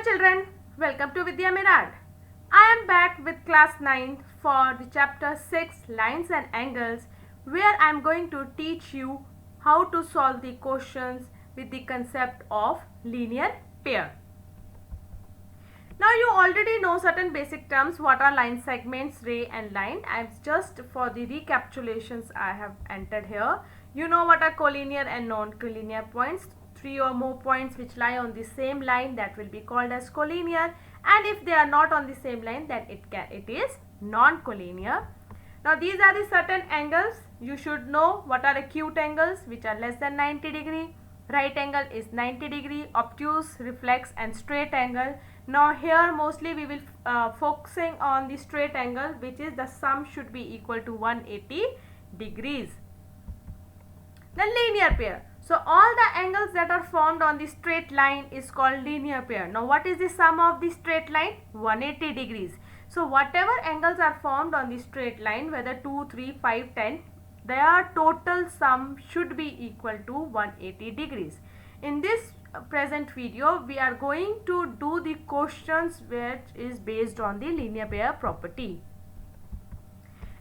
Hello children, welcome to Vidya Mirad. I am back with class 9 for the chapter 6 Lines and Angles, where I am going to teach you how to solve the questions with the concept of linear pair. Now you already know certain basic terms, what are line segments, ray and line. And just for the recapitulations I have entered here. You know what are collinear and non-collinear points. 3 or more points which lie on the same line, that will be called as collinear, and if they are not on the same line, then it is non-collinear. Now these are the certain angles. You should know what are acute angles, which are less than 90 degree. Right angle is 90 degree, obtuse, reflex and straight angle. Now here mostly we will focusing on the straight angle, which is the sum should be equal to 180 degrees. Then linear pair. So all the angles that are formed on the straight line is called linear pair. Now what is the sum of the straight line? 180 degrees. So whatever angles are formed on the straight line, whether 2, 3, 5, 10, their total sum should be equal to 180 degrees. In this present video, we are going to do the questions which is based on the linear pair property.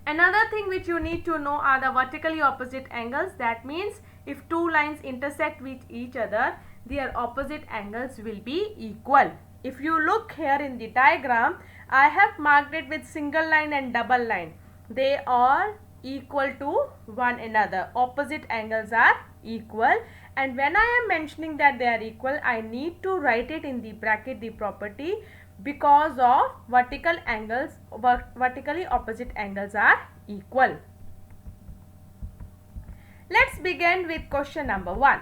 Another thing which you need to know are the vertically opposite angles. That means if two lines intersect with each other, their opposite angles will be equal. If you look here in the diagram, I have marked it with single line and double line. They are equal to one another. Opposite angles are equal, and when I am mentioning that they are equal, I need to write it in the bracket the property, because of vertically opposite angles are equal. Let's begin with question number 1.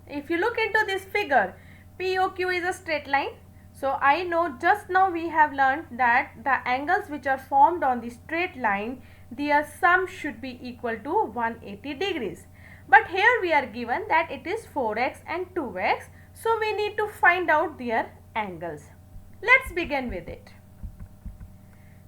If you look into this figure, POQ is a straight line. So I know just now we have learned that the angles which are formed on the straight line, their sum should be equal to 180 degrees. But here we are given that it is 4x and 2x. So we need to find out their angles. Let's begin with it.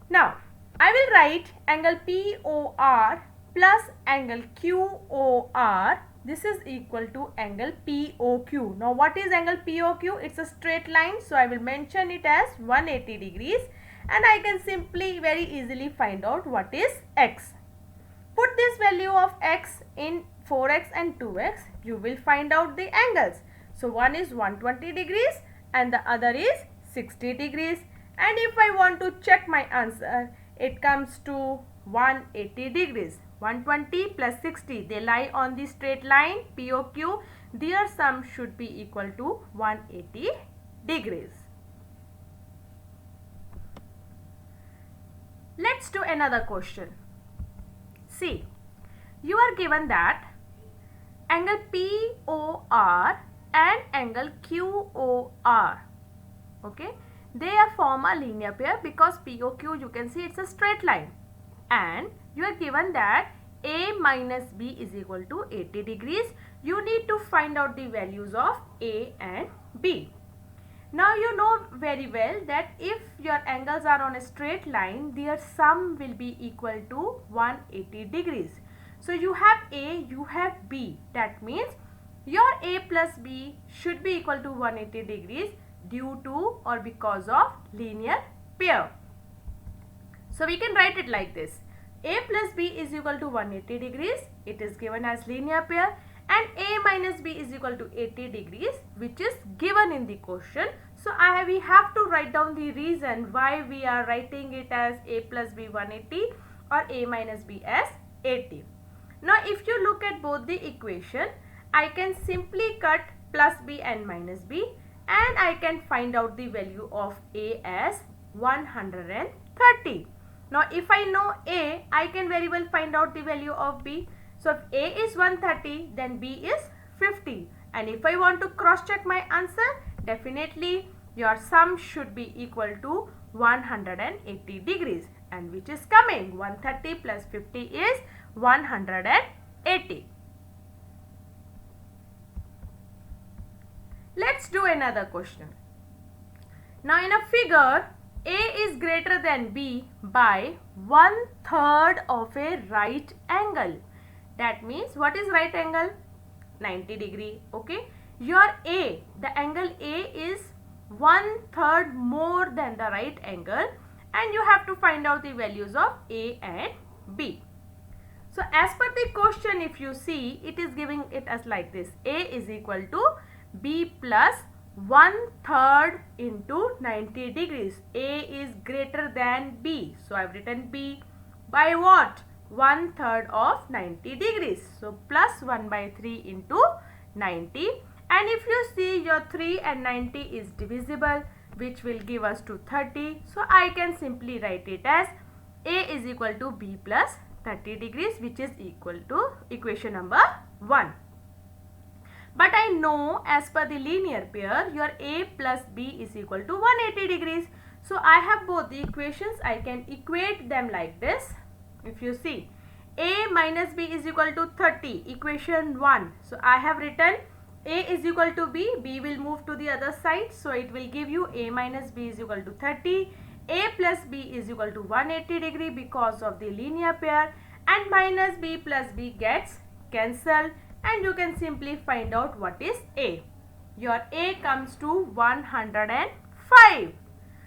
Now I will write angle POR plus angle QOR. This is equal to angle POQ. Now what is angle POQ? It's a straight line, so I will mention it as 180 degrees, and I can simply very easily find out what is x. Put this value of x in 4x and 2x, you will find out the angles. So one is 120 degrees and the other is 60 degrees, and if I want to check my answer, it comes to 180 degrees. 120 plus 60, they lie on the straight line POQ. Their sum should be equal to 180 degrees. Let's do another question. See, you are given that angle POR and angle QOR, okay, they form a linear pair because POQ, you can see it's a straight line, and you are given that A minus B is equal to 80 degrees. You need to find out the values of A and B. Now you know very well that if your angles are on a straight line, their sum will be equal to 180 degrees. So you have A, you have B. That means your A plus B should be equal to 180 degrees due to or because of linear pair. So we can write it like this. A plus B is equal to 180 degrees. It is given as linear pair, and A minus B is equal to 80 degrees, which is given in the question. So we have to write down the reason why we are writing it as A plus B 180 or A minus B as 80. Now if you look at both the equation, I can simply cut plus B and minus B, and I can find out the value of A as 130. Now if I know A, I can very well find out the value of B. So if A is 130, then B is 50. And if I want to cross check my answer, definitely your sum should be equal to 180 degrees, and which is coming 130 plus 50 is 180. Let's do another question. Now in a figure, A is greater than B by 1/3 of a right angle. That means what is right angle? 90 degree. Okay. Your A, the angle A is 1/3 more than the right angle, and you have to find out the values of A and B. So as per the question, if you see, it is giving it as like this: A is equal to B plus 1/3 into 90 degrees. A is greater than B. So I have written B by what? 1/3 of 90 degrees. So plus 1/3 into 90. And if you see, your 3 and 90 is divisible, which will give us to 30. So I can simply write it as A is equal to B plus 30 degrees, which is equal to equation number 1. But I know as per the linear pair, your A plus B is equal to 180 degrees. So I have both the equations. I can equate them like this. If you see, A minus B is equal to 30, equation 1. So I have written A is equal to B, B will move to the other side. So it will give you A minus B is equal to 30. A plus B is equal to 180 degree because of the linear pair, and minus B plus B gets cancelled, and you can simply find out what is A. Your A comes to 105.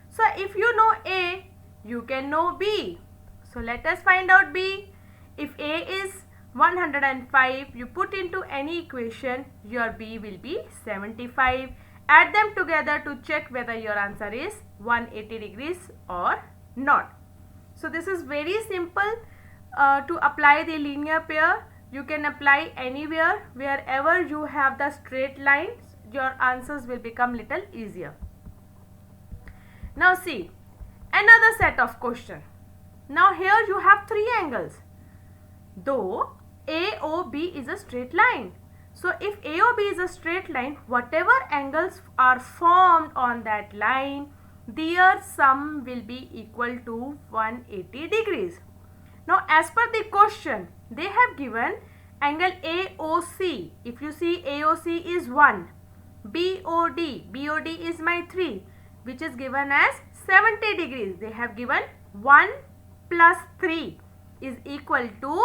So if you know A, you can know B. So let us find out B. If A is 105, you put into any equation, your B will be 75. Add them together to check whether your answer is 180 degrees or not. So this is very simple to apply the linear pair. You can apply anywhere, wherever you have the straight lines, your answers will become little easier. Now see, another set of question. Now here you have three angles. Though AOB is a straight line. So if AOB is a straight line, whatever angles are formed on that line, their sum will be equal to 180 degrees. Now as per the question, they have given angle AOC. If you see, AOC is 1. BOD is my 3, which is given as 70 degrees. They have given 1 plus 3 is equal to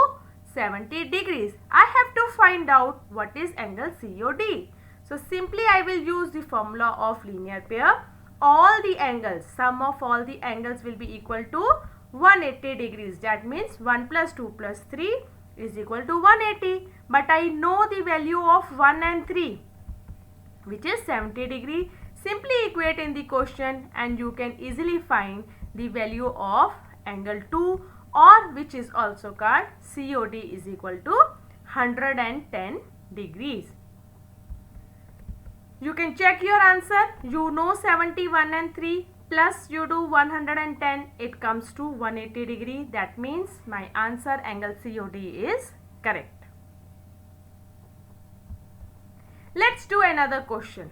70 degrees. I have to find out what is angle COD. So simply I will use the formula of linear pair. All the angles, sum of all the angles will be equal to 180 degrees. That means 1 plus 2 plus 3 is equal to 180. But I know the value of 1 and 3, which is 70 degree. Simply equate in the question and you can easily find the value of angle 2, or which is also called COD, is equal to 110 degrees. You can check your answer. You know 71 and 3 plus you do 110, it comes to 180 degree. That means my answer, angle COD, is correct. Let's do another question.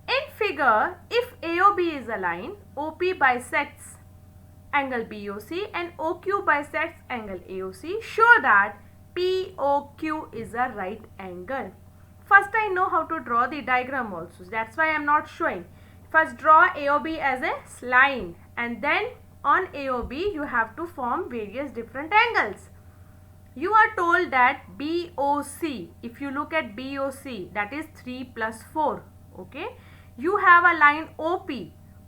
In figure, if AOB is a line, OP bisects angle BOC and OQ bisects angle AOC, show that POQ is a right angle. First I know how to draw the diagram also. That's why I am not showing. First draw AOB as a line, and then on AOB you have to form various different angles. You are told that BOC, if you look at BOC, that is 3 plus 4. Okay. You have a line OP.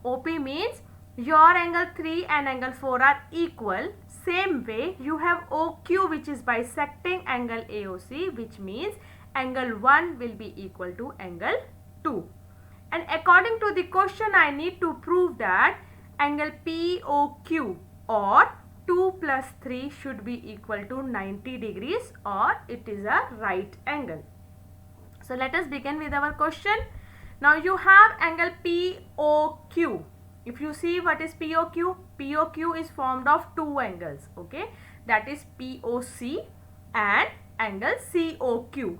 OP means your angle 3 and angle 4 are equal. Same way you have OQ, which is bisecting angle AOC, which means angle 1 will be equal to angle 2. And according to the question, I need to prove that angle POQ or 2 plus 3 should be equal to 90 degrees, or it is a right angle. So let us begin with our question. Now you have angle POQ. If you see what is POQ, POQ is formed of two angles, okay, that is POC and angle COQ,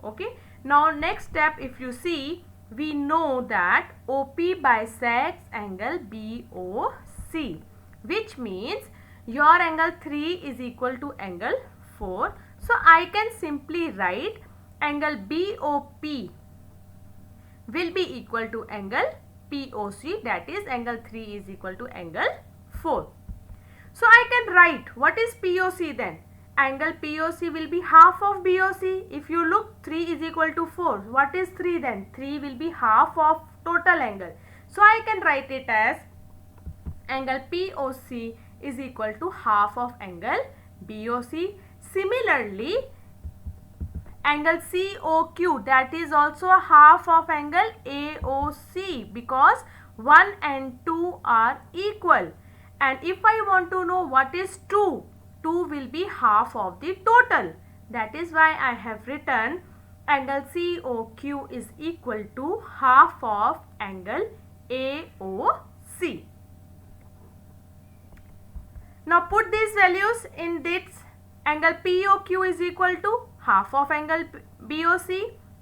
okay. Now next step, if you see, we know that OP bisects angle BOC, which means your angle 3 is equal to angle 4. So I can simply write angle BOP will be equal to angle POC, that is angle 3 is equal to angle 4. So I can write what is POC then. angle POC will be half of BOC. If you look, 3 is equal to 4. What is 3 then? 3 will be half of total angle. So I can write it as angle POC is equal to half of angle BOC. Similarly, angle COQ, that is also half of angle AOC, because 1 and 2 are equal. And if I want to know what is 2, 2 will be half of the total. That is why I have written angle COQ is equal to half of angle AOC. Now put these values in this. Angle POQ is equal to half of angle BOC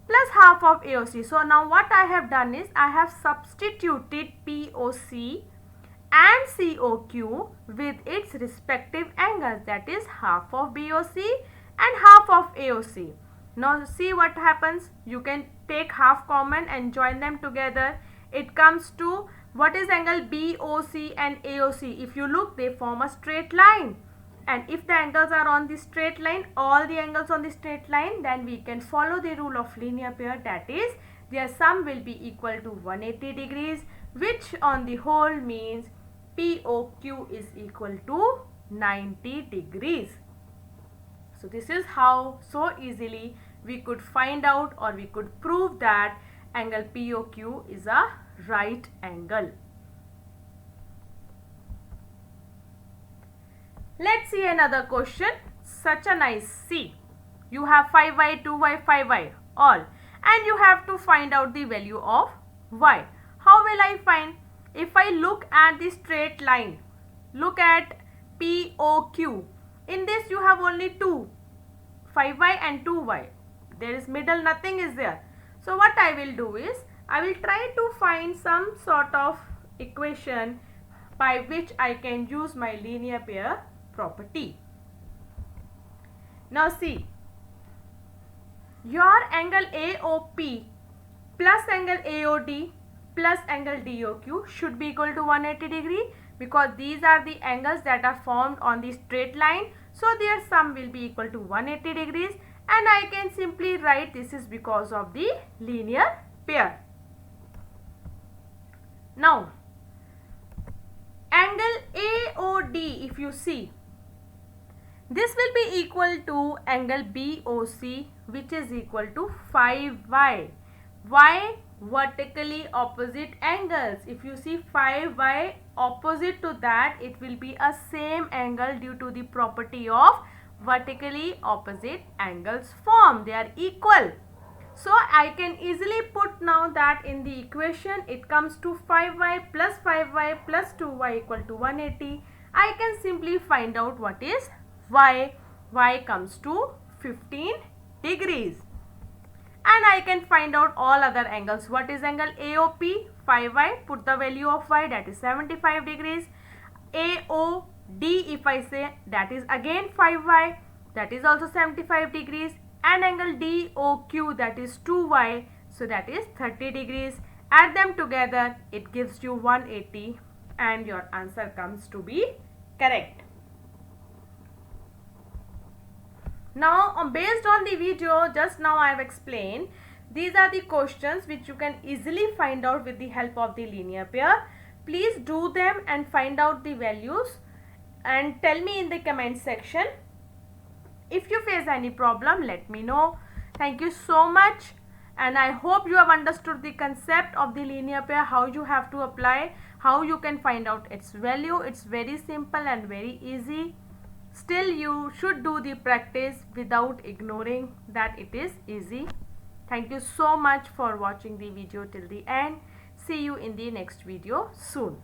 plus half of AOC. So now what I have done is I have substituted POC and COQ with its respective angles, that is half of BOC and half of AOC. Now see what happens. You can take half common and join them together. It comes to what is angle BOC and AOC. If you look, they form a straight line. And if the angles are on the straight line, all the angles on the straight line, then we can follow the rule of linear pair, that is their sum will be equal to 180 degrees, which on the whole means POQ is equal to 90 degrees. So this is how so easily we could find out, or we could prove that angle POQ is a right angle. Let's see another question. Such a nice, see, you have 5y, 2y, 5y all, and you have to find out the value of y. How will I find? If I look at the straight line, look at POQ. In this you have only 2, 5y and 2y. There is middle, nothing is there. So what I will do is, I will try to find some sort of equation by which I can use my linear pair property. Now see, your angle AOP plus angle AOD plus angle DOQ should be equal to 180 degree, because these are the angles that are formed on the straight line. So their sum will be equal to 180 degrees, and I can simply write this is because of the linear pair. Now angle AOD, if you see, this will be equal to angle BOC, which is equal to 5y. Y vertically opposite angles. If you see 5y opposite to that, it will be a same angle due to the property of vertically opposite angles form. They are equal. So I can easily put now that in the equation, it comes to 5y plus 2y equal to 180. I can simply find out what is y. Y comes to 15 degrees. And I can find out all other angles. What is angle AOP? 5y, put the value of y, that is 75 degrees. AOD, if I say, that is again 5y, that is also 75 degrees. And angle DOQ, that is 2y, so that is 30 degrees. Add them together, it gives you 180, and your answer comes to be correct. Now based on the video just now I have explained, these are the questions which you can easily find out with the help of the linear pair. Please do them and find out the values and tell me in the comment section. If you face any problem, let me know. Thank you so much, and I hope you have understood the concept of the linear pair, how you have to apply, how you can find out its value. It's very simple and very easy. Still, you should do the practice without ignoring that it is easy. Thank you so much for watching the video till the end. See you in the next video soon.